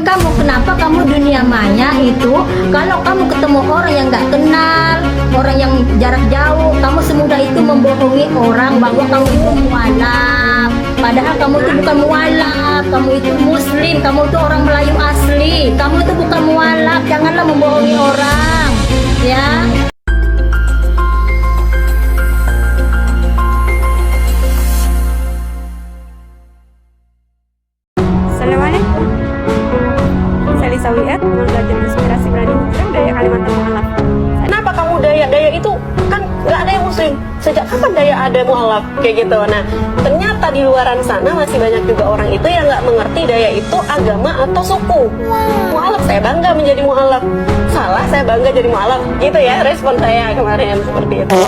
Kamu kenapa kamu dunia maya itu kalau kamu ketemu orang yang nggak kenal, orang yang jarak jauh, kamu semudah itu membohongi orang bahwa kamu itu mualaf. Padahal kamu itu bukan mualaf, kamu itu muslim, kamu itu orang Melayu asli, kamu itu bukan mualaf. Janganlah membohongi orang, ya. Assalamualaikum. Saya Lisa Wiat, teman belajar inspirasi berani muslim Daya Kalimantan Mualaf. Kenapa kamu Daya itu kan nggak ada yang muslim? Sejak kapan Daya ada mualaf kayak gitu? Nah, ternyata di luaran sana masih banyak juga orang itu yang nggak mengerti Daya itu agama atau suku. Mualaf, saya bangga menjadi mualaf. Salah, saya bangga jadi mualaf. Gitu ya respon saya kemarin seperti itu.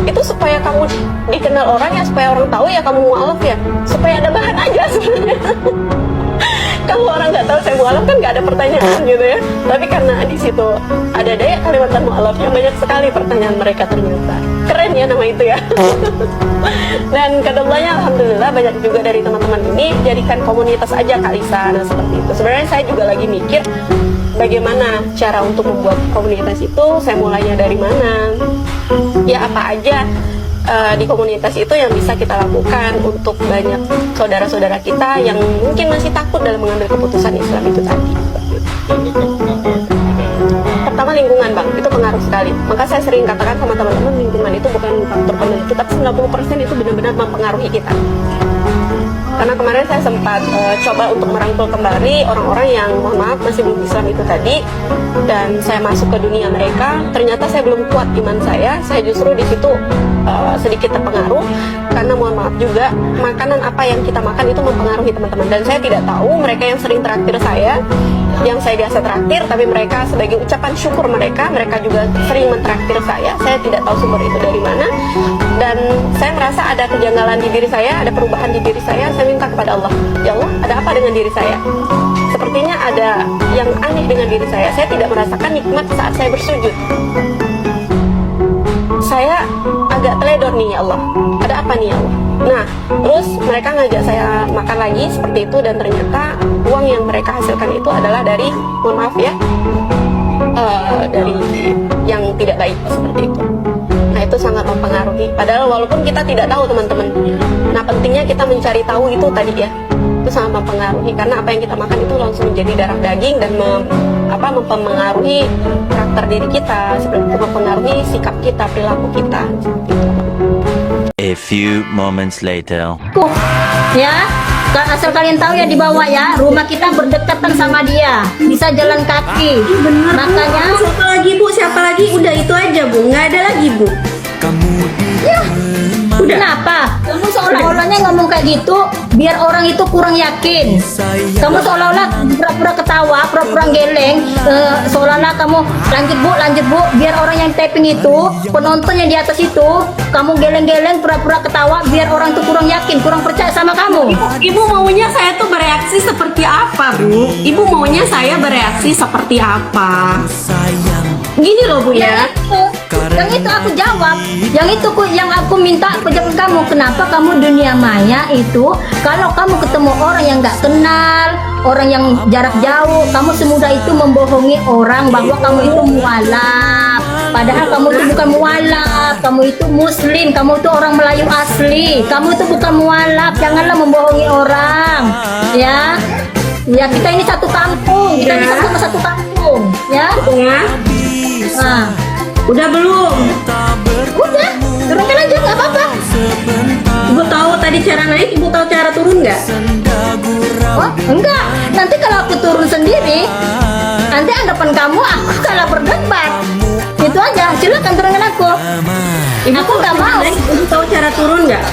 Itu supaya kamu dikenal orang ya, supaya orang tahu ya kamu mualaf ya, supaya ada bahan aja sebenarnya. Kalau orang nggak tahu saya mualaf kan nggak ada pertanyaan gitu ya. Tapi karena di situ ada Daya Kalimantan Mualaf yang banyak sekali pertanyaan mereka ternyata. Keren ya nama itu ya. Dan kedepannya alhamdulillah banyak juga dari teman-teman ini jadikan komunitas aja Kak Lisa. Nah seperti itu. Sebenarnya saya juga lagi mikir bagaimana cara untuk membuat komunitas itu. Saya mulainya dari mana? Ya apa aja di komunitas itu yang bisa kita lakukan untuk banyak saudara-saudara kita yang mungkin masih takut dalam mengambil keputusan Islam itu tadi. Pertama lingkungan Bang, itu pengaruh sekali. Maka saya sering katakan sama teman-teman, lingkungan itu bukan faktor penentu, tapi 90% itu benar-benar mempengaruhi kita. Karena kemarin saya sempat coba untuk merangkul kembali orang-orang yang mohon maaf masih belum Islam itu tadi, dan saya masuk ke dunia mereka, ternyata saya belum kuat iman saya justru di situ sedikit terpengaruh karena mohon maaf juga makanan apa yang kita makan itu mempengaruhi teman-teman, dan saya tidak tahu mereka yang sering traktir saya, yang saya biasa traktir, tapi mereka sebagai ucapan syukur mereka juga sering mentraktir saya tidak tahu sumber itu dari mana, dan saya merasa ada kejanggalan di diri saya, ada perubahan di diri saya minta kepada Allah, ya Allah ada apa dengan diri saya, sepertinya ada yang aneh dengan diri saya tidak merasakan nikmat saat saya bersujud, saya agak teledor nih ya Allah, ada apa nih ya Allah. Nah terus mereka ngajak saya makan lagi seperti itu, dan ternyata uang yang mereka hasilkan itu adalah dari, mohon maaf ya, dari yang tidak baik seperti itu. Nah itu sangat mempengaruhi, padahal walaupun kita tidak tahu teman-teman. Nah pentingnya kita mencari tahu itu tadi ya, itu sangat mempengaruhi, karena apa yang kita makan itu langsung menjadi darah daging dan mempengaruhi karakter diri kita, seperti itu mempengaruhi sikap kita, perilaku kita seperti itu. A few moments later. Ya, asal kalian tahu ya, di bawah ya, rumah kita berdekatan sama dia, bisa jalan kaki. Bener, makanya Bu. Siapa lagi Bu? Siapa lagi? Udah itu aja Bu, nggak ada lagi Bu. ya, Udah. kenapa kamu seolah-olahnya ngomong kayak gitu biar orang itu kurang yakin? Kamu seolah-olah pura-pura ketawa, pura-pura geleng, seolah-olah kamu lanjut bu, biar orang yang tapping itu, penontonnya di atas itu, kamu geleng-geleng pura-pura ketawa biar orang tuh kurang yakin, kurang percaya sama kamu. Ibu maunya saya tuh bereaksi seperti apa Bu? Ibu maunya saya bereaksi seperti apa? Gini loh Bu ya. Yang itu aku jawab, yang aku minta penjelasan kamu, kenapa kamu dunia maya itu kalau kamu ketemu orang yang nggak kenal, orang yang jarak jauh, kamu semudah itu membohongi orang bahwa kamu itu mualaf. Padahal kamu itu bukan mualaf, kamu itu muslim, kamu itu orang Melayu asli, kamu itu bukan mualaf. Janganlah membohongi orang, ya. Ya kita ini satu kampung, kita ini sama satu kampung, ya. Nah. Udah belum? Udah, turunkan aja nggak apa-apa. Ibu tahu tadi cara naik, Ibu tahu cara turun nggak? Oh, enggak. Nanti kalau aku turun sendiri, nanti anggapan kamu aku kalah berdebat. Itu aja, silakan turunkan aku. Aku nggak mau. Ibu tahu cara turun nggak?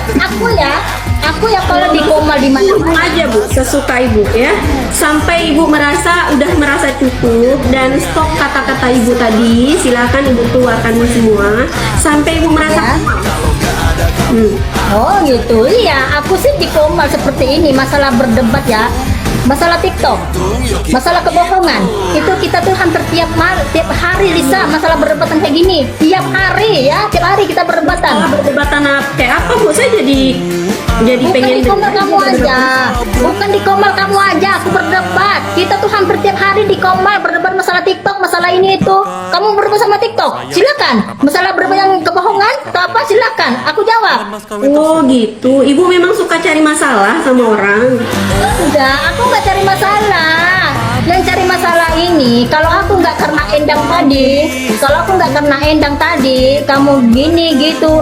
Aku ya kalau di koma di mana Turun aja Bu, sesuka Ibu ya. Sampai Ibu udah merasa cukup dan stop kata-kata Ibu tadi, silakan Ibu keluarkan semua sampai Ibu merasa Oh gitu, iya. Aku sih di koma seperti ini, masalah berdebat ya. masalah TikTok, masalah kebohongan. Itu kita tuh hampir tiap hari Lisa, masalah perdebatan kayak gini. Tiap hari ya, tiap hari kita perdebatan. Perdebatan kayak apa Bu? Saya jadi Bukan pengen di komal kamu aja, bukan di komal kamu aja aku berdebat. Kita tuh hampir tiap hari di komal berdebat masalah TikTok, masalah ini itu. Kamu berdebat sama TikTok, silakan. Masalah berdebat yang kebohongan atau apa, silakan. Aku jawab. Oh gitu, Ibu memang suka cari masalah sama orang. Enggak, aku nggak cari masalah. Yang cari masalah ini, kalau aku nggak karena Endang tadi, kamu gini gitu,